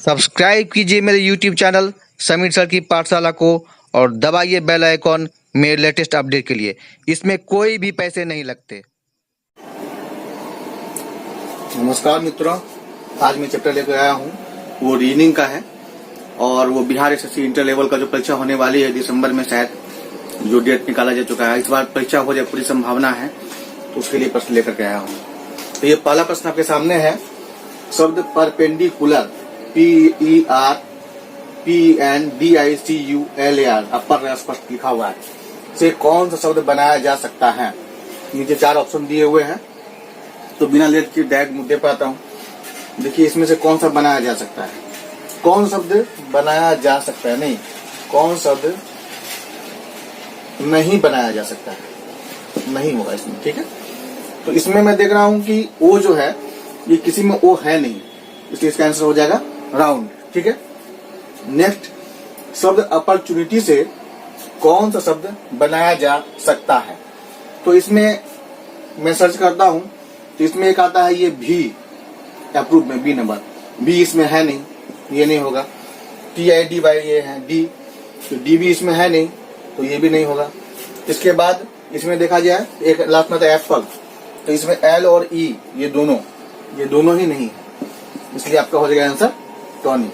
Subscribe कीजिए मेरे YouTube channel Sameer sir की पाठशाला को और दबाइए बेल आइकॉन मेरे लेटेस्ट अपडेट के लिए। इसमें कोई भी पैसे नहीं लगते। नमस्कार मित्रों, आज मैं चैप्टर लेकर आया हूँ, वो रीजनिंग का है और वो बिहार एसएससी इंटर लेवल का जो परीक्षा होने वाली है दिसंबर में, शायद जो डेट निकाला जा चुका है। इस बार परीक्षा हो जाए पूरी संभावना है, तो उसके लिए प्रश्न लेकर के आया हूँ। तो ये पहला प्रश्न आपके सामने है। शब्द परपेंडिकुलर PERPENDICULAR अपर स्पष्ट लिखा हुआ है, से कौन सा शब्द बनाया जा सकता है। नीचे 4 ऑप्शन दिए हुए हैं, तो बिना लेट के डायरेक्ट मुद्दे पर आता हूँ। देखिए इसमें से कौन सा बनाया जा सकता है, कौन शब्द बनाया जा सकता है, नहीं कौन शब्द नहीं बनाया जा सकता है, नहीं होगा इसमें। ठीक है, तो इसमें मैं देख रहा हूं कि ओ जो है ये किसी में ओ है नहीं, इसलिए इसका आंसर हो जाएगा राउंड। ठीक है, नेक्स्ट शब्द अपॉर्चुनिटी से कौन सा शब्द बनाया जा सकता है। तो इसमें मैं सर्च करता हूं, तो इसमें एक आता है ये भी, अप्रूव में बी नंबर, बी इसमें है नहीं, ये नहीं होगा। TIDY ये है डी, तो डी भी इसमें है नहीं, तो ये भी नहीं होगा। इसके बाद इसमें देखा जाए एक लास्ट में था एप्पल, तो इसमें L और E ये दोनों ही नहीं है, इसलिए आपका हो जाएगा आंसर टॉनी।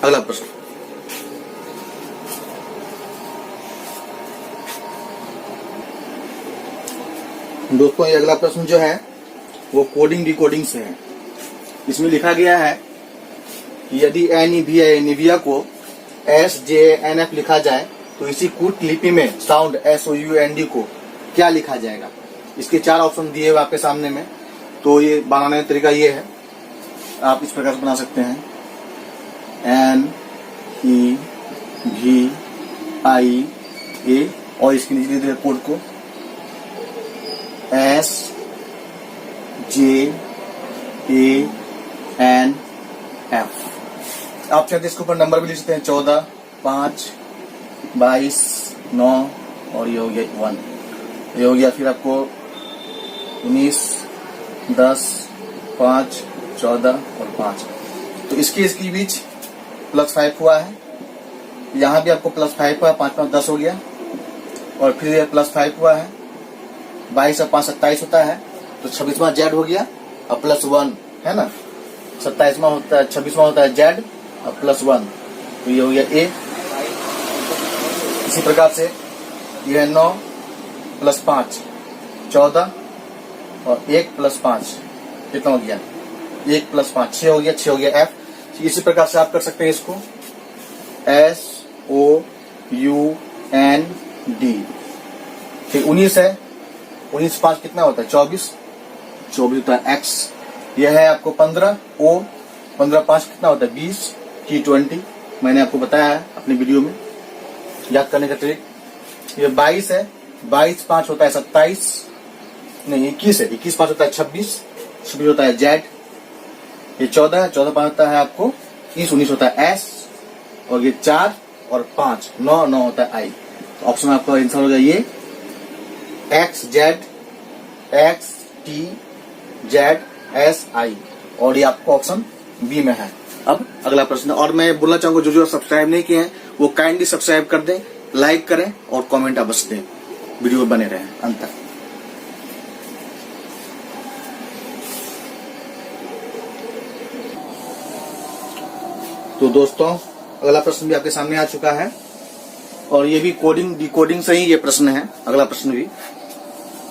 अगला प्रश्न, दोस्तों ये अगला प्रश्न जो है वो कोडिंग डिकोडिंग से है। इसमें लिखा गया है कि यदि निविया को SJNF लिखा जाए तो इसी कूट लिपि में साउंड SOUND को क्या लिखा जाएगा। इसके 4 ऑप्शन दिए हुए आपके सामने में। तो ये बनाने का तरीका ये है, आप इस प्रकार से बना सकते हैं NEVIA और इसके नीचे कोड को SJANF। आप चाहते इसके ऊपर नंबर भी लिख सकते हैं, 14, 5, 22, 9 और ये हो गया 1, ये हो गया फिर आपको 19, 10, 5, 14 और 5। तो इसकी बीच +5 हुआ है, यहाँ भी आपको +5 हुआ, 5 5 10 हो गया, और फिर ये +5 हुआ है, 22 और 5 27 होता है, तो 26वां जेड हो गया और +1 है ना, 27वां होता है, 26वां होता है जेड और +1, तो ये हो गया ए। इसी प्रकार से ये है 9 + 5 14 और 1 + 5 कितना हो गया, 1 + 5 6 हो गया, 6 हो गया एफ। इसी प्रकार से आप कर सकते हैं इसको SOUND। फिर 19 है, 19 5 कितना होता है 24 होता है एक्स। यह है आपको 15 O, 15 5 कितना होता है 20 T20, मैंने आपको बताया है अपनी वीडियो में याद करने का ट्रिक। ये 22 है, 22 5 होता है 27, नहीं 21 है, 21 5 होता है 26 होता है जेड। ये 14 है, 14 5 होता है आपको 19 होता है एस, और ये 4 और 5 9 होता है आई। तो ऑप्शन आपका आंसर हो गया ये XZXTZSI, और ये आपको ऑप्शन बी में है। अब अगला प्रश्न, और मैं बोलना चाहूंगा जो सब्सक्राइब नहीं किए हैं वो काइंडली सब्सक्राइब कर दें, लाइक करें और कमेंट अवश्य दें, वीडियो में बने रहें अंत तक। तो दोस्तों अगला प्रश्न भी आपके सामने आ चुका है, और ये भी कोडिंग डिकोडिंग से ही ये प्रश्न है। अगला प्रश्न भी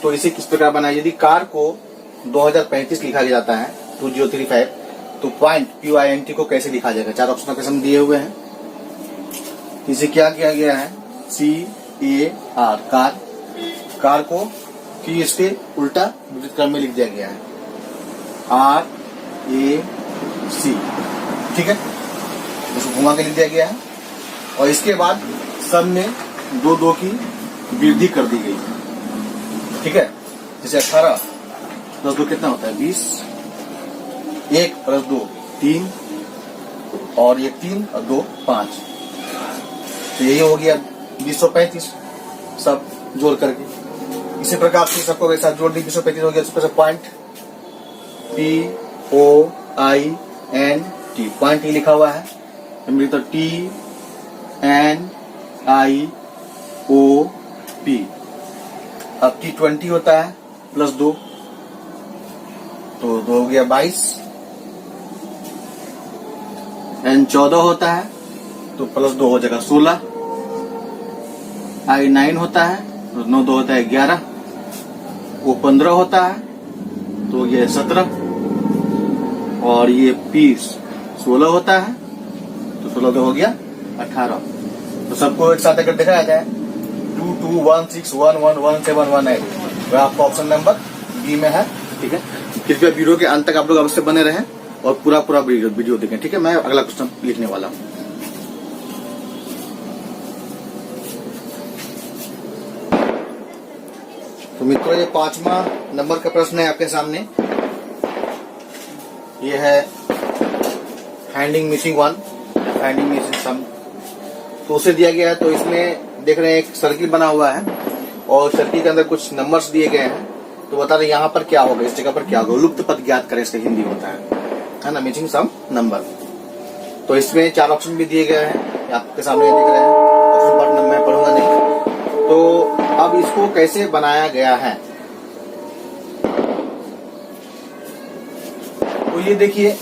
तो इसे किस प्रकार बनाए। यदि कार को 2035 लिखा जाता है 2035, तो POINT को कैसे लिखा जाएगा। 4 ऑप्शन आपके सामने दिए हुए हैं। इसे क्या किया गया है, CAR कार को फिर इसके उल्टा विपरीत क्रम में लिख दिया गया है RAC। ठीक है, उसको घुमा के लिख दिया गया है, और इसके बाद सब में 2 की वृद्धि कर दी गई है। ठीक है, जैसे 18 + 2 कितना होता है 20, 1 + 2 3, और ये 3 और 2 5, तो यही हो गया 235 सब जोड़ करके। इसी प्रकार से सबको एक साथ जोड़ दी, 235 हो गया। उसके पॉइंट POINT पॉइंट लिखा हुआ है। मैं लिखता हूँ TNIOP। अब T20 होता है +2, तो 2 हो गया 22। N14 होता है तो +2 हो जाएगा 16। I9 होता है तो 9 2 होता है 11। O15 होता है तो ये 17, और ये P16 होता है तो 16 2 हो गया 18। तो सबको एक साथ अगर देखा जाए 2216111718, वह आपका ऑप्शन नंबर बी में है। ठीक है, कृपया वीडियो के अंत तक आप लोग अवश्य बने रहें और पूरा वीडियो देखें। ठीक है, मैं अगला क्वेश्चन लिखने वाला हूँ। तो मित्रों, ये 5वां नंबर का प्रश्न है आपके सामने। ये है finding missing one, finding missing some. तो उसे दिया गया है, तो इसमें देख रहे हैं एक सर्किल बना हुआ है और सर्किल के अंदर कुछ नंबर्स दिए गए हैं। तो बता रहे यहाँ पर क्या होगा, इस जगह पर क्या होगा। लुप्त पद ज्ञात करें, इसका हिंदी होता है ना, मिसिंग सम नंबर। तो इसमें 4 ऑप्शन भी दिए गए हैं, आपके सामने दिख रहे हैं। ऑप्शन पर मैं पढ़ूंगा नहीं। तो अब इसको कैसे बनाया गया है, तो ये देखिए,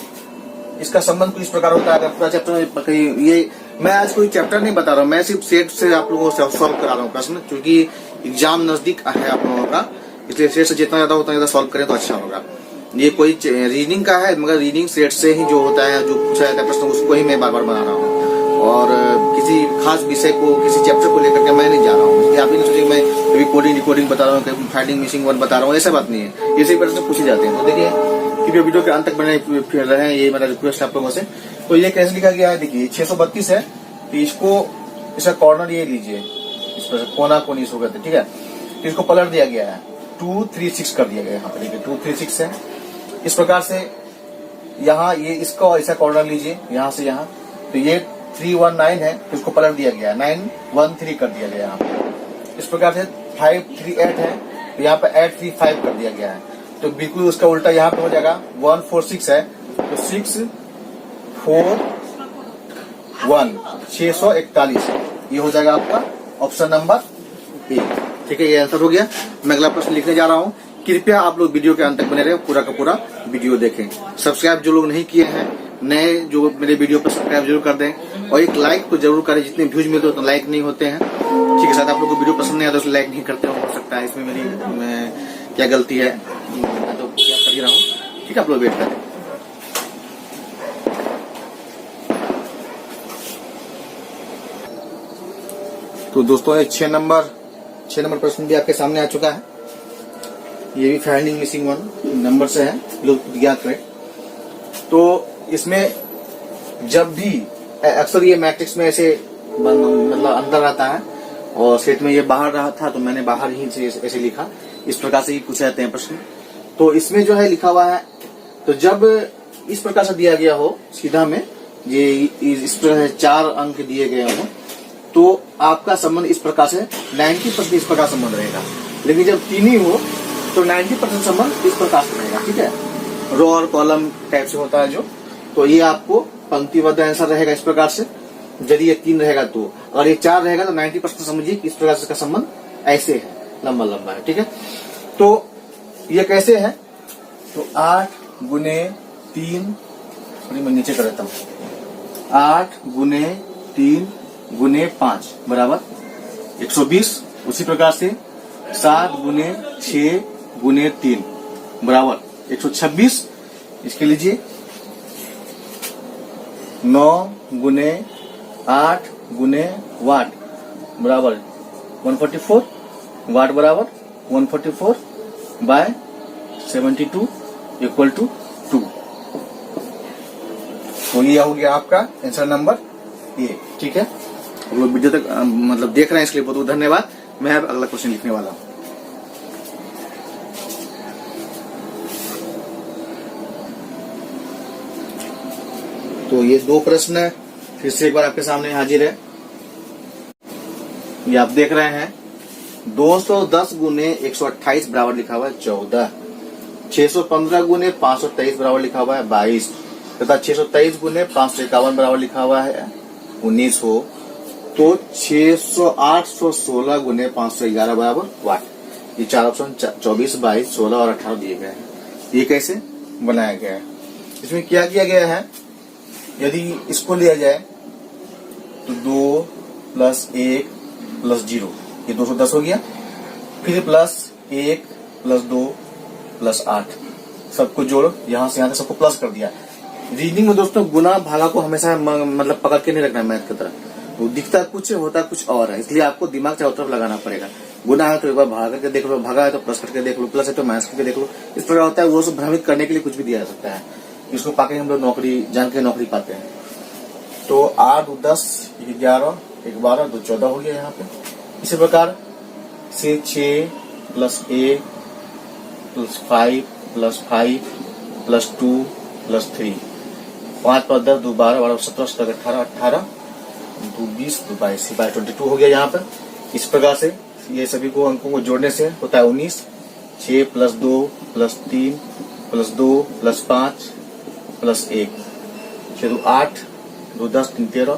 इसका संबंध कुछ इस प्रकार होता है। अगर पूरा चैप्टर ये मैं आज कोई चैप्टर नहीं बता रहा हूँ, मैं सिर्फ सेट से आप लोगों से सॉल्व करा रहा हूँ प्रश्न, क्योंकि एग्जाम नजदीक है आप लोगों का, इसलिए सेट से जितना ज्यादा उतना ज्यादा सॉल्व करें तो अच्छा होगा। ये कोई रीडिंग का है, मगर रीडिंग सेट से ही जो होता है, जो पूछा जाता है प्रश्न, उसको ही मैं बार बार बना रहा हूँ। और किसी खास विषय को, किसी चैप्टर को लेकर के मैं नहीं जा रहा हूँ। इसलिए आप ही नहीं सोचिए मैं कभी कोडिंग रिकॉर्डिंग बता रहा हूँ, कभी फाइंडिंग मिसिंग वन बता रहा हूँ, ऐसा बात नहीं है। ये सही प्रश्न पूछे जाते हैं। तो देखिए, कृपया वीडियो के अंत तक बने रहे, ये मेरा रिक्वेस्ट है आप लोगों से। तो ये कैसे लिखा गया है, देखिए 632 है, तो इसको, इसका कॉर्नर ये लीजिए, इस पर कोना कोनी इसको कहते हैं। ठीक है, तो इसको पलट दिया गया है, 236 कर दिया गया है यहाँ पर। देखिए 236 है। इस प्रकार से यहाँ ये इसका ऐसा कॉर्नर लीजिए, यहाँ से यहाँ, तो ये 319 है, तो इसको पलट दिया गया है, 913 कर दिया गया यहाँ पे। इस प्रकार से 538 है, तो यहाँ पे 835 कर दिया गया है। तो बिल्कुल उसका उल्टा यहाँ पे हो जाएगा। 146 है, तो 641, 641, ये हो जाएगा आपका ऑप्शन नंबर ए। ठीक है, ये आंसर हो गया। मैं अगला प्रश्न लिखने जा रहा हूँ। कृपया आप लोग वीडियो के अंत तक बने रहे, पूरा का पूरा वीडियो देखें। सब्सक्राइब जो लोग नहीं किए हैं, नए जो मेरे वीडियो पर सब्सक्राइब जरूर कर दें, और एक लाइक तो जरूर करें। जितने व्यूज मिलते हैं उतना लाइक नहीं होते हैं। ठीक है, शायद आप लोग को वीडियो पसंद नहीं आता तो लाइक नहीं करते हो सकता है, इसमें मेरी क्या गलती है, मैं तो क्या कर ही रहा हूँ। ठीक है, आप लोग वेट करें। तो दोस्तों, ये 6 नंबर प्रश्न भी आपके सामने आ चुका है। ये भी फाइंडिंग मिसिंग वन नंबर से है, लोग ज्ञात करें। तो इसमें जब भी अक्सर ये मैट्रिक्स में ऐसे मतलब अंदर रहता है, और सेट में ये बाहर रहा था, तो मैंने बाहर ही से ऐसे लिखा। इस प्रकार से ही पूछे जाते हैं प्रश्न। तो इसमें जो है लिखा हुआ है, तो जब इस प्रकार से दिया गया हो सीधा में, ये इस प्रकार से 4 अंक दिए गए हो, तो आपका संबंध इस प्रकार से 90% इस प्रकार संबंध रहेगा। लेकिन जब 3 ही हो तो 90% संबंध इस प्रकार से रहेगा। ठीक है, रो और कॉलम टाइप से होता है जो, तो ये आपको पंक्तिबद्ध आंसर रहेगा इस प्रकार से। यदि ये 3 रहेगा तो, और ये 4 रहेगा तो 90% समझिए इस प्रकार से का संबंध ऐसे है, लंबा लंबा है। ठीक है, तो ये कैसे है, तो 8 गुने 3, मैं नीचे कर देता हूँ, 8 गुने 3 गुने 5 बराबर 120। उसी प्रकार से 7 गुने 6 गुने 3 बराबर 126। इसके लीजिए 9 गुने 8 गुने वाट बराबर 144, वाट बराबर 144 बाय 72 इक्वल टू 2। तो ये हो गया आपका आंसर नंबर ए। ठीक है, आप लोग वीडियो तक मतलब देख रहे हैं, इसके लिए बहुत बहुत धन्यवाद। मैं अब अगला क्वेश्चन लिखने वाला हूँ। तो ये 2 प्रश्न फिर से एक बार आपके सामने हाजिर है। ये आप देख रहे हैं, 210 गुने 128 बराबर लिखा हुआ है 14, 615 गुने 523 बराबर लिखा हुआ है 22, तथा 623 गुने 551 बराबर लिखा हुआ है 19 हो, तो 816 गुने 511 बराबर वाट। ये चार ऑप्शन 24, 22, 16 और 18 दिए गए हैं। ये कैसे बनाया गया है? इसमें क्या किया गया है, यदि इसको लिया जाए तो 2 + 1 + 0, ये 210 हो गया। फिर +1 + 2 + 8, सबको जोड़ो, यहां से यहां तक सबको प्लस कर दिया। रीजनिंग में दोस्तों गुना भागा को हमेशा मतलब पकड़ के नहीं रखना है मैथ की तरह, वो दिखता कुछ होता कुछ और है, इसलिए आपको दिमाग चारों तरफ लगाना पड़ेगा। गुना है तो एक बार भाग करके देख लो, भागा है तो प्लस करके देख लो, प्लस है तो माइनस करके देख लो। इस प्रकार होता है, वो सब भ्रमित करने के लिए कुछ भी दिया जा सकता है। इसको पाके हम लोग नौकरी जान के नौकरी पाते हैं। तो 8 × 10 = 11, 1 × 12, 2 × 14 हो गया यहाँ पे। इसी प्रकार से 6 + 1 + 5 + 5 + 2 + 3, 5 × 10, 2 × 12, 12 × 17, 17 × 18, 18, 2 × 20, 2 × 22, 22 हो गया यहाँ पर। इस प्रकार से ये सभी को अंकों को जोड़ने से होता है 19। 6 + 2 + 3 + 2 + 5 + 1, 6 × 2 = 8, 2 × 10, 3 × 13,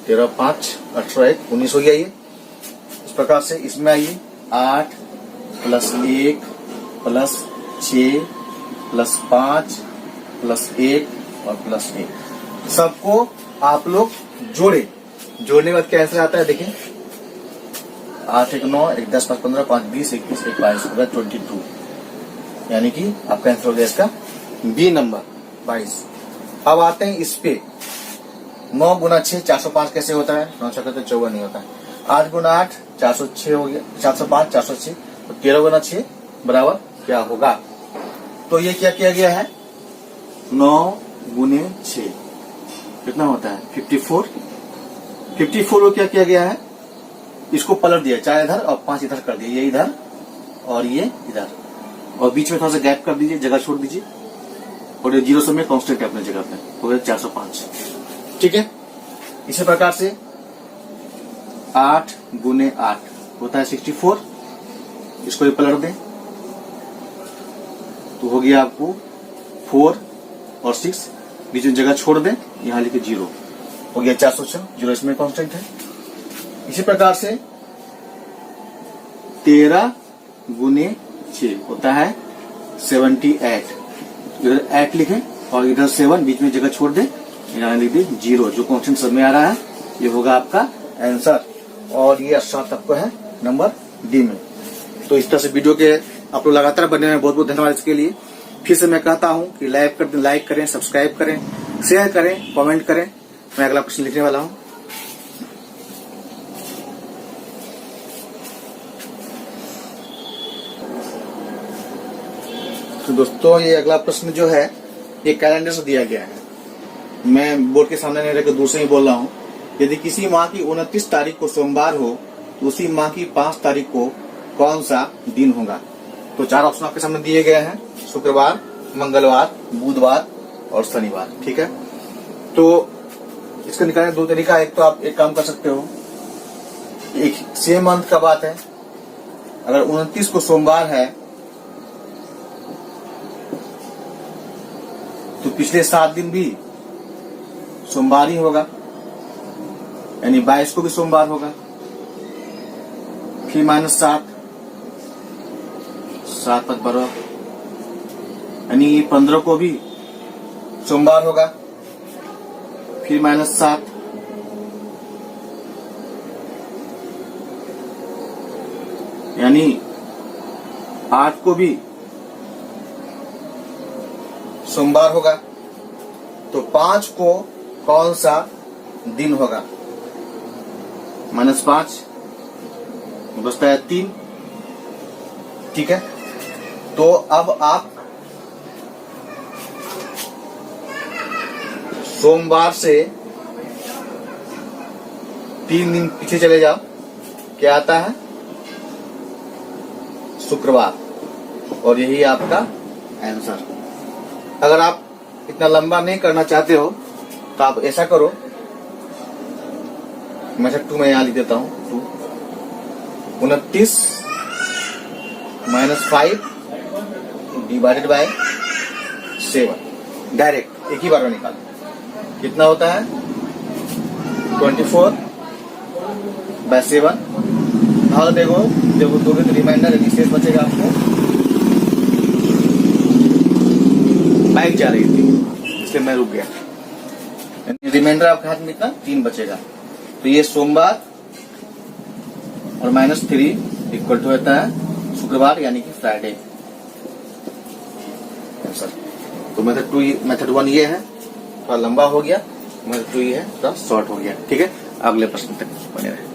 13 × 5 = 18, 1 19 हो गया ये। इस प्रकार से इसमें आइए 8 + 1 + 6 + 5 + 1 और +1, सबको आप लोग जोड़े। जोड़ने के बाद क्या आंसर आता है देखिए, 8 × 1 = 9, 1 × 10 = 5 × 15, 5 × 20, 21, 1 × 22 होगा 22, यानी कि आपका आंसर हो गया इसका बी नंबर 22। अब आते हैं इस पे, 9 × 6 405 कैसे होता है? 9 × 6 तो 54 नहीं होता है। 8 × 8 406 हो गया, 405 406, तो 13 × 6 बराबर क्या होगा? तो ये क्या किया गया है, 9 × 6 कितना होता है? 54। 54 को क्या किया गया है, इसको पलट दिया, 4 इधर और 5 इधर कर दिया, ये इधर और ये इधर, और बीच में थोड़ा सा गैप कर दीजिए, जगह छोड़ दीजिए, और ये 0 समय कांस्टेंट है अपने जगह पे, हो गया 405। ठीक है, इसी प्रकार से 8 × 8 होता है 64, इसको भी पलट दें तो हो गया आपको 4 और 6, बीच में जगह छोड़ दें, यहां लिखे 0, हो गया 406, 0 इसमें कांस्टेंट है। इसी प्रकार से 13 × 6 होता है 78, इधर 8 लिखें और इधर 7, बीच में जगह छोड़ दें, यहाँ लिख दें 0, जो कांस्टेंट सब में आ रहा है, ये होगा आपका आंसर। और ये 18 आपको है नंबर डी में। तो इस तरह से वीडियो के आप लोग लगातार बने हैं, बहुत बहुत धन्यवाद इसके लिए। फिर से मैं कहता हूं कि लाइक करें, सब्सक्राइब करें, शेयर करें, कमेंट करें। मैं अगला प्रश्न लिखने वाला हूं। तो दोस्तों ये अगला प्रश्न जो है ये कैलेंडर से दिया गया है, मैं बोर्ड के सामने नहीं रहकर दूर से ही बोल रहा हूँ। यदि किसी माह की 29 तारीख को सोमवार हो तो उसी माह की 5 तारीख को कौन सा दिन होगा? तो 4 ऑप्शन आपके सामने दिए गए हैं, शुक्रवार, मंगलवार, बुधवार और शनिवार। ठीक है, तो इसका निकालने 2 तरीका है। एक तो आप एक काम कर सकते हो, एक सेम मंथ का बात है, अगर 29 को सोमवार है तो पिछले 7 दिन भी सोमवार ही होगा, यानी 22 को भी सोमवार होगा, फिर -7, 7 × 12, यानी 15 को भी सोमवार होगा, फिर -7, यानी 8 को भी सोमवार होगा। तो 5 को कौन सा दिन होगा? -5, बचता है 3। ठीक है, तो अब आप सोमवार से 3 दिन पीछे चले जाओ, क्या आता है? शुक्रवार, और यही आपका आंसर। अगर आप इतना लंबा नहीं करना चाहते हो तो आप ऐसा करो, मैं 2 में यहां लिख देता हूं, 2 29 -5 / 7 डायरेक्ट एक ही बार में निकालो। कितना होता है 24/7 भाग देखो, जब दोगे तो रिमाइंडर यानी शेष बचेगा आपको। बाइक जा रही थी इसलिए मैं रुक गया, रिमाइंडर आपके हाथ में कितना 3 बचेगा। तो ये सोमवार और -3 इक्वल टू होता है शुक्रवार यानी कि फ्राइडे। तो मेथड 1 ये है, थोड़ा लंबा हो गया। मेथड 2 ये है, थोड़ा शॉर्ट हो गया। ठीक है, अगले प्रश्न तक बने रहे।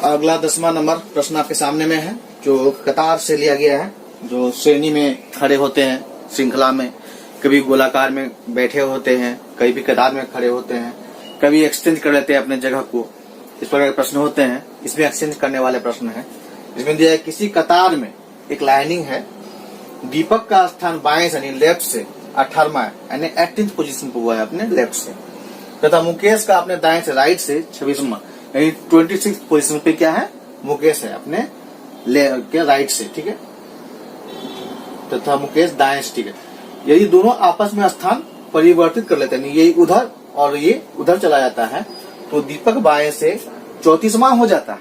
अगला 10वां नंबर प्रश्न आपके सामने में है, जो कतार से लिया गया है। जो श्रेणी में खड़े होते हैं श्रृंखला में, कभी गोलाकार में बैठे होते हैं, कभी भी कतार में खड़े होते हैं, कभी एक्सचेंज कर लेते हैं अपने जगह को। इस प्रकार के प्रश्न होते हैं। इसमें एक्सचेंज करने वाले प्रश्न है। इसमें दिया है किसी कतार में एक लाइनिंग है, दीपक का स्थान बाएं से यानी लेफ्ट से 18वां यानी 18th पोजीशन पर हुआ है अपने लेफ्ट से, तथा मुकेश का अपने दाएं से राइट से 26वां यानी 26th पोजीशन पे क्या है मुकेश है अपने क्या राइट से। ठीक है, तथा मुकेश दाएं से। ठीक है, यदि दोनों आपस में स्थान परिवर्तित कर लेते हैं, ये उधर और ये उधर चला जाता है, तो दीपक बाएं से 34वां हो जाता है।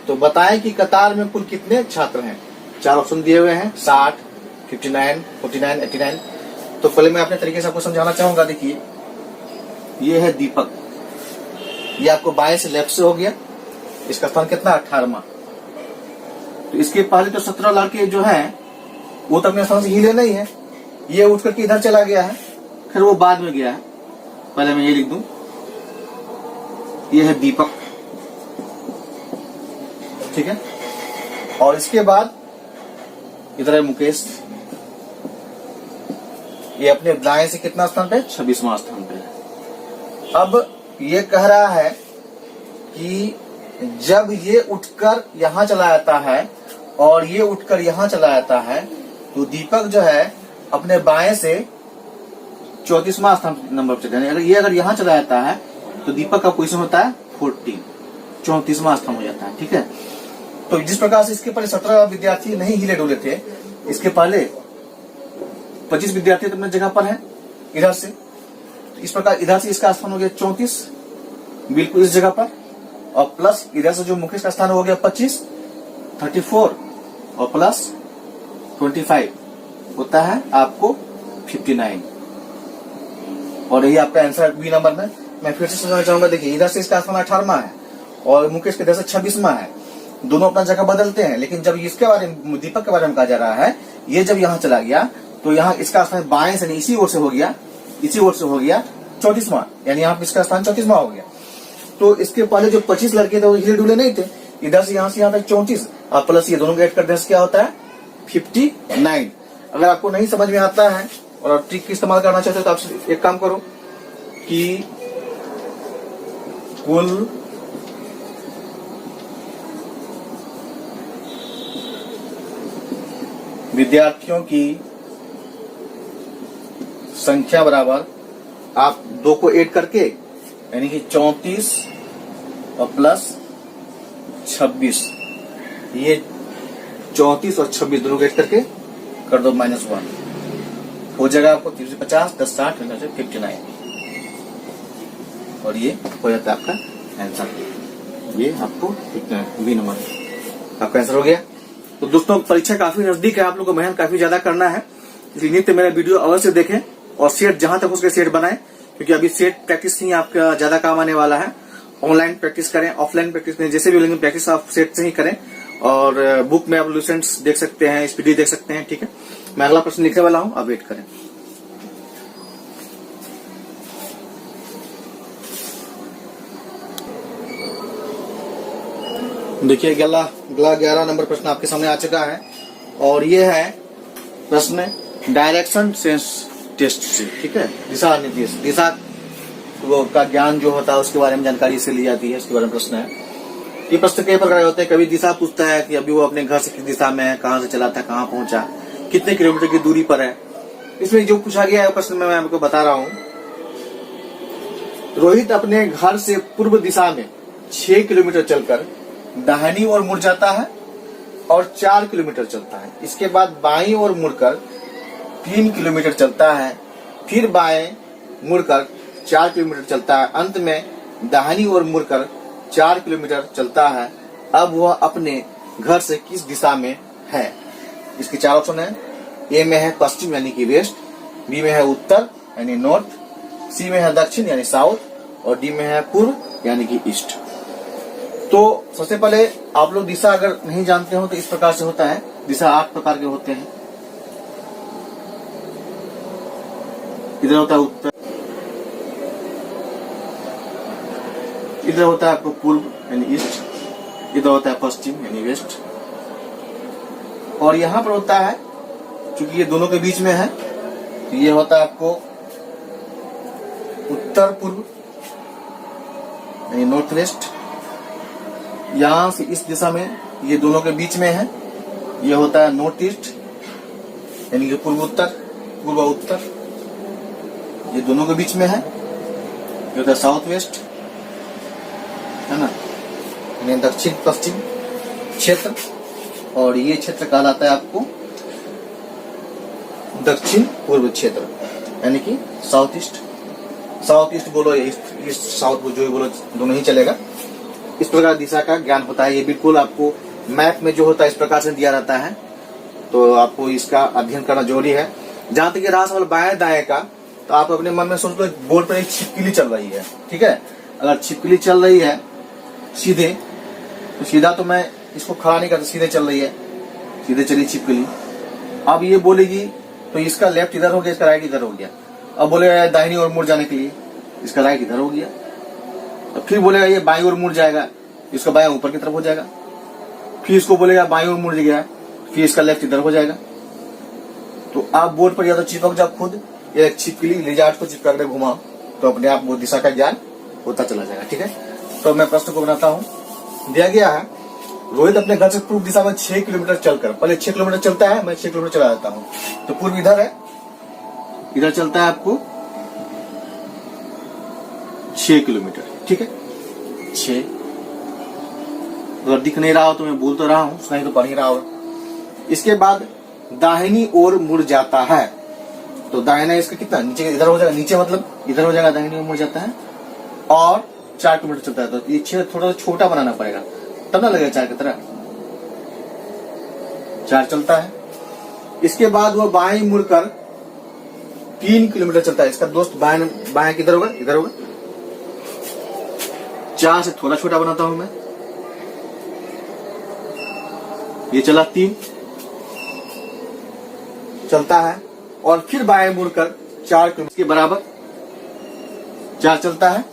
तो बताएं कि कतार में कुल कितने छात्र हैं। 4 ऑप्शन दिए हुए हैं, 60, 59, 49, 89। तो पहले मैं अपने तरीके से आपको समझाना चाहूंगा। देखिए, ये है दीपक, ये आपको बाएं से लेफ्ट से हो गया। इसका स्थान कितना 18वां। तो इसके पहले तो 17 लड़के जो हैं वो तो अपने स्थान से हिले नहीं है, ये उठ करके इधर चला गया है, फिर वो बाद में गया है। पहले मैं ये लिख दूं, ये है दीपक। ठीक है, और इसके बाद इधर है मुकेश, ये अपने दाएं से कितना स्थान पे 26वां स्थान पे है। अब ये कह रहा है कि जब ये उठकर यहां चला जाता है और ये उठकर यहां चला जाता है, तो दीपक जो है अपने बाएं से 34वां स्थान नंबर पर चला जाता है। अगर यहां चला जाता है तो दीपक का पोजीशन होता है 14, 34वां स्थान हो जाता है। ठीक है, तो जिस प्रकार से इसके पहले 17 विद्यार्थी नहीं हिले डोले थे, इसके पहले 25 विद्यार्थी अपने जगह पर है इधर से। तो इस प्रकार इधर से इसका स्थान हो गया 34 बिल्कुल इस जगह पर, और प्लस इधर से जो मुकेश का स्थान हो गया 25, 34 और प्लस 25 होता है आपको 59। और यही आपका आंसर बी नंबर में। मैं फिर से समझाना चाहूंगा। देखिए, इधर से इसका स्थान 18वां है और मुकेश के इधर से 26वां है। दोनों अपना जगह बदलते हैं, लेकिन जब इसके बारे में दीपक के बारे में कहा जा रहा है, ये जब यहाँ चला गया तो यहाँ इसका स्थान बाएं से नहीं इसी ओर से हो गया, इसी ओर से हो गया 34वां, यानी यहाँ इसका स्थान 34वां हो गया। तो इसके पहले जो 25 लड़के थे वो हिले डुले नहीं थे, इधर से यहाँ तक 34 और प्लस ये दोनों को ऐड करने से क्या होता है 59। अगर आपको नहीं समझ में आता है और आप ट्रिक की इस्तेमाल करना चाहते हो तो आप एक काम करो कि कुल विद्यार्थियों की संख्या बराबर आप 2 को ऐड करके यानी कि 34 और प्लस 26, ये 34 और 26 दोनों को ऐड करके कर दो -1, हो जाएगा आपको 350, 10, 60, 59 और ये हो जाता है आपका आंसर। ये आपको बी नंबर आपका आंसर हो गया। तो दोस्तों, परीक्षा काफी नजदीक है, आप लोगों को मेहनत काफी ज्यादा करना है, इसलिए नित्य मेरा वीडियो अवश्य देखें और सेट जहां तक उसके सेट बनाएं, क्योंकि अभी सेट प्रैक्टिस ही आपका ज्यादा काम आने वाला है। ऑनलाइन प्रैक्टिस करें, ऑफलाइन प्रैक्टिस करें, जैसे भी लेकिन प्रैक्टिस आप सेट से ही करें। और बुक में आप लुसेंट्स देख सकते हैं, स्पीडी देख सकते हैं। ठीक है, मैं अगला प्रश्न लिखने वाला हूं, आप वेट करें। देखिए, अगला 11 नंबर प्रश्न आपके सामने आ चुका है और ये है प्रश्न डायरेक्शन सेंस टेस्ट से। ठीक है, दिशा निर्देश, दिशा का ज्ञान जो होता है उसके बारे में जानकारी इससे ली जाती है, इसके बारे में प्रश्न है। ये प्रश्न कई प्रकार के होते हैं। कभी दिशा पूछता है कि अभी वो अपने घर से किस दिशा में है, कहाँ से चला था, कहाँ पहुंचा, कितने किलोमीटर की दूरी पर है। इसमें जो पूछा गया है प्रश्न में मैं आपको बता रहा हूं। रोहित अपने घर से पूर्व दिशा में 6 किलोमीटर चलकर दाहिनी ओर मुड़ जाता है और 4 किलोमीटर चलता है। इसके बाद बाईं ओर मुड़कर 3 किलोमीटर चलता है, फिर बाएं मुड़कर 4 किलोमीटर चलता है, अंत में दाहिनी ओर मुड़कर 4 किलोमीटर चलता है। अब वह अपने घर से किस दिशा में है? इसके 4 ऑप्शन है। ए में है पश्चिम यानी कि वेस्ट, बी में है उत्तर यानी नॉर्थ, सी में है दक्षिण यानी साउथ और डी में है पूर्व यानी कि ईस्ट। तो सबसे पहले आप लोग दिशा अगर नहीं जानते हो तो इस प्रकार से होता है। दिशा 8 प्रकार के होते हैं। इधर होता है उत्तर, इधर होता है आपको पूर्व यानी ईस्ट, इधर होता है पश्चिम यानी वेस्ट और यहाँ पर होता है, चूंकि ये दोनों के बीच में है तो ये होता है आपको उत्तर पूर्व यानी नॉर्थ वेस्ट। यहां से इस दिशा में ये दोनों के बीच में है, ये होता है नॉर्थ ईस्ट यानी कि पूर्व उत्तर। ये दोनों के बीच में है, ये होता है साउथ वेस्ट, है ना, यानी दक्षिण पश्चिम क्षेत्र। और ये क्षेत्र कहलाता है आपको दक्षिण पूर्व क्षेत्र यानी कि साउथ ईस्ट बोलो या ईस्ट साउथ जो भी बोलो दोनों ही चलेगा। इस प्रकार दिशा का ज्ञान होता है। ये बिल्कुल आपको मैप में जो होता है इस प्रकार से दिया रहता है, तो आपको इसका अध्ययन करना जरूरी है। जहां तक रहा सवाल बाएं दाएं का, तो आप अपने मन में सोच लो बोर्ड पर एक छिपकली चल रही है, ठीक है। अगर छिपकली चल रही है सीधे, तो सीधा तो मैं इसको खड़ा नहीं करता, सीधे चल रही है, सीधे चली छिपकली। अब ये बोलेगी तो इसका लेफ्ट इधर हो गया, इसका राइट इधर हो गया। अब बोलेगा दाहिनी ओर मुड़ जाने के लिए, इसका राइट इधर हो गया। तो फिर बोलेगा ये बाईं ओर मुड़ जाएगा, इसका बायां ऊपर की तरफ हो जाएगा। फिर इसको बोलेगा बाईं ओर मुड़ गया, फिर इसका लेफ्ट इधर हो जाएगा। तो आप बोर्ड पर या तो चिपक जाओ खुद, या एक छिपकली लिजार्ड को चिपका कर घुमाओ, तो अपने आप वो दिशा का ज्ञान होता चला जाएगा, ठीक है। तो मैं प्रश्न को बनाता हूँ। दिया गया है रोहित अपने घर से पूर्व दिशा में 6 किलोमीटर चलकर, पहले 6 किलोमीटर चलता है, मैं 6 किलोमीटर चला जाता हूँ। तो पूर्व इधर है, इधर चलता है आपको 6 किलोमीटर, ठीक है। 6 अगर दिख नहीं रहा हो तो मैं बोल तो रहा हूं, नहीं तो पढ़ ही रहा हो। इसके बाद दाहिनी ओर मुड़ जाता है, तो दाहिना इसका कितना नीचे इधर हो जाएगा, नीचे मतलब इधर हो जाएगा, दाहिनी ओर मुड़ जाता है और 4 किलोमीटर चलता है। तो ये 6 थोड़ा सा छोटा बनाना पड़ेगा, तब ना लगेगा 4 की तरह। 4 चलता है। इसके बाद वो बाएं मुड़कर 3 किलोमीटर चलता है। इसका दोस्त बाएं किधर होगा, इधर होगा। 4 से थोड़ा छोटा बनाता हूं मैं, ये चला 3 चलता है और फिर बाएं मुड़कर 4 किलोमीटर के बराबर 4 चलता है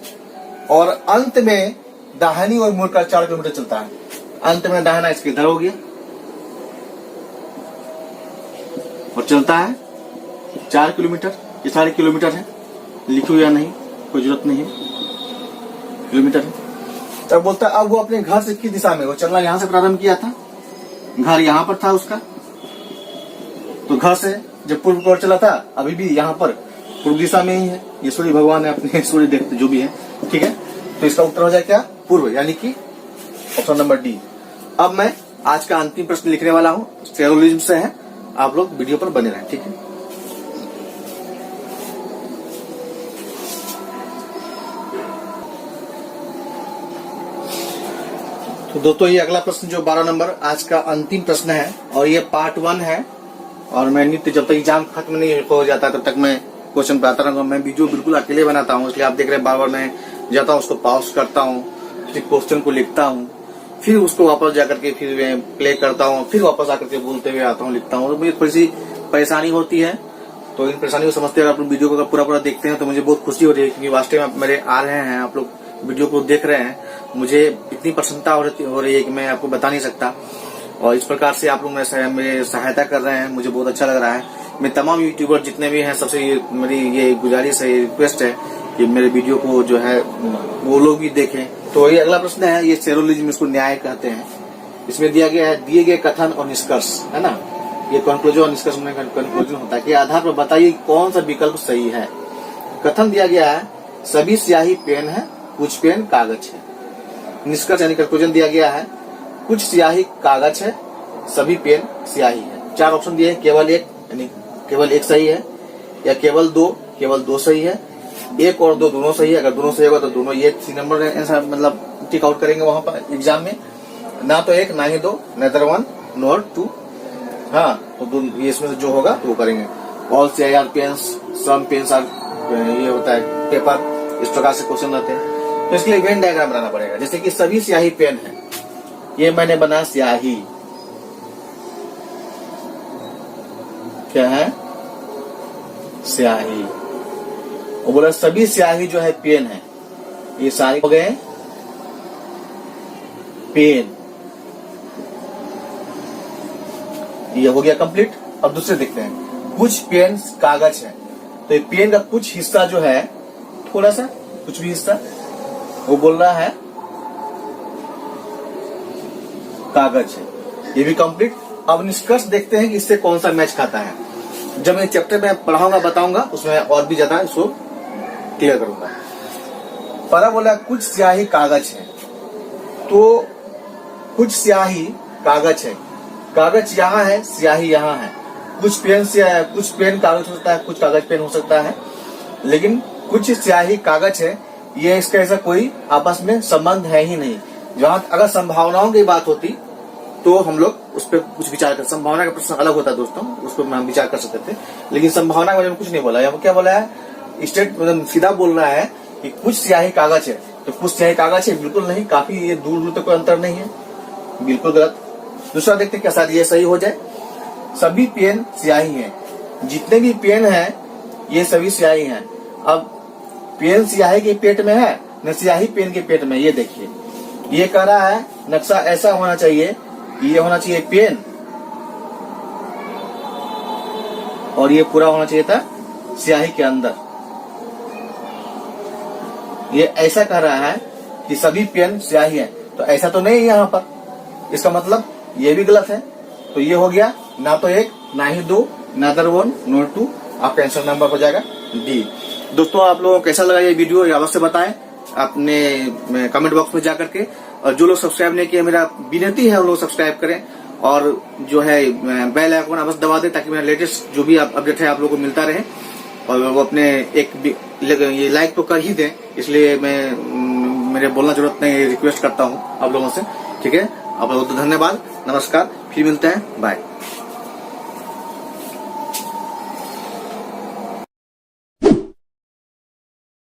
और अंत में दाहिनी ओर मुड़कर 4 किलोमीटर चलता है। अंत में दाहिना इसके इधर हो गया और चलता है 4 किलोमीटर। ये सारे किलोमीटर है, लिखो या नहीं कोई जरूरत नहीं है, किलोमीटर है। तब बोलता है अब वो अपने घर से किस दिशा में, वो चलना यहां से प्रारंभ किया था, घर यहां पर था उसका, तो घर से जब पूर्व की ओर चला था, अभी भी यहां पर पूर्व दिशा में ही है। ये सूर्य भगवान है, अपने सूर्य देखते जो भी है, ठीक है। तो इसका उत्तर हो जाए क्या, पूर्व, यानी कि ऑप्शन नंबर डी। अब मैं आज का अंतिम प्रश्न लिखने वाला हूं, एस्ट्रोलॉजी से है, आप लोग वीडियो पर बने रहें, ठीक है। तो दोस्तों ये अगला प्रश्न जो 12 नंबर आज का अंतिम प्रश्न है और ये पार्ट 1 है। और मैं नित्य जब तक एग्जाम खत्म नहीं हो जाता तब तक मैं क्वेश्चन बताता रहूंगा। मैं वीडियो बिल्कुल अकेले बनाता हूँ, इसलिए आप देख रहे हैं बार बार मैं जाता हूँ, उसको पॉज करता हूँ, फिर क्वेश्चन को लिखता हूँ, फिर उसको वापस जाकर के फिर मैं प्ले करता हूँ, फिर वापस आकर के बोलते हुए आता हूँ, लिखता हूँ। तो मुझे थोड़ी सी परेशानी होती है, तो इन परेशानी को समझते हुए आप लोग वीडियो को पूरा देखते हैं तो मुझे बहुत खुशी हो रही है, क्योंकि वास्तव में मेरे आ रहे हैं, आप लोग वीडियो को देख रहे हैं, मुझे इतनी प्रसन्नता हो रही है कि मैं आपको बता नहीं सकता। और इस प्रकार से आप लोग मेरे सहायता कर रहे हैं, मुझे बहुत अच्छा लग रहा है। मैं तमाम यूट्यूबर जितने भी हैं सबसे मेरी ये गुजारिश है, रिक्वेस्ट है कि मेरे वीडियो को जो है वो लोग भी देखें। तो ये अगला प्रश्न है, ये सेरोलिज्म, इसको न्याय कहते हैं। इसमें दिया गया है दिए गए कथन और निष्कर्ष, है ना, ये कंक्लूजन और निष्कर्ष में कंक्लूजन होता है कि आधार पर बताइए कौन सा विकल्प सही है। कथन दिया गया है सभी स्याही पेन है, कुछ पेन कागज है। निष्कर्ष यानी कंक्लूजन दिया गया है कुछ स्याही कागज है, सभी पेन स्याही है। 4 ऑप्शन दिए हैं, केवल एक यानी केवल एक सही है, या केवल दो सही है, 1 और 2 दोनों सही है। अगर दोनों सही होगा तो दोनों ये सी नंबर आंसर मतलब टिक आउट करेंगे वहां पर एग्जाम में। ना तो 1 ना ही 2, नेदर 1 नॉर 2। हाँ, तो ये इसमें से जो होगा तो वो करेंगे। ऑल स्याही are pens, some pens are, ये होता है पेपर, इस प्रकार से क्वेश्चन रहते हैं। तो इसके लिए वेन डायग्राम बनाना पड़ेगा। जैसे कि सभी स्याही पेन है, ये मैंने बना स्याही, क्या है स्याही। वो बोला सभी स्याही जो है पेन है, ये सारे हो गए पेन, ये हो गया कंप्लीट। अब दूसरे देखते हैं, कुछ पेन कागज है। तो ये पेन का कुछ हिस्सा जो है, थोड़ा सा कुछ भी हिस्सा, वो बोल रहा है कागज है, ये भी कंप्लीट। अब निष्कर्ष देखते हैं कि इससे कौन सा मैच खाता है। जब मैं चैप्टर में पढ़ाऊंगा बताऊंगा, उसमें और भी ज्यादा इसको क्लियर करूंगा। पहला बोला कुछ स्याही कागज है, तो कुछ स्याही कागज है, कागज यहाँ है, स्याही यहाँ है। कुछ पेन कागज हो सकता है, कुछ कागज पेन हो सकता है, लेकिन कुछ स्याही कागज है, ये इसका ऐसा कोई आपस में संबंध है ही नहीं। जहां अगर संभावनाओं की बात होती तो हम लोग उस पर कुछ विचार कर, संभावना का प्रश्न अलग होता है दोस्तों, उस पर हम विचार कर सकते थे, लेकिन संभावना के बारे में कुछ नहीं बोला। क्या बोला है, स्टेट मतलब सीधा बोल रहा है कि कुछ स्याही कागज है, तो कुछ स्याही कागज है, बिल्कुल नहीं, काफी ये दूर दूर तक कोई अंतर नहीं है, बिल्कुल गलत। दूसरा देखते क्या शायद ये सही हो जाए। सभी पेन स्याही हैं, जितने भी पेन हैं ये सभी स्याही हैं। अब पेन स्याही के पेट में है न स्याही पेन के पेट में, ये देखिए, ये कह रहा है नक्शा ऐसा होना चाहिए, ये होना चाहिए पेन, और ये पूरा होना चाहिए था स्याही के अंदर। ये ऐसा कह रहा है कि सभी पेन स्याही है, तो ऐसा तो नहीं है यहाँ पर, इसका मतलब ये भी गलत है। तो ये हो गया ना तो 1 ना ही 2, नादर 1 नॉर 2, आपका आंसर नंबर हो जाएगा डी। दोस्तों आप लोगों को कैसा लगा ये वीडियो, ये अवश्य बताएं अपने कमेंट बॉक्स में जाकर के। और जो लोग सब्सक्राइब नहीं किए, मेरा विनती है वो लोग सब्सक्राइब करें, और जो है बेल आइकन अवश्य दबा दें, ताकि मेरा लेटेस्ट जो भी अपडेट है आप लोगों को मिलता रहे। और वो अपने ये लाइक तो कर ही दें, इसलिए मैं मेरे बोलना जरूरत नहीं, रिक्वेस्ट करता हूँ आप लोगों से। ठीक है, आप लोगों को धन्यवाद, नमस्कार, फिर मिलते हैं, बाय।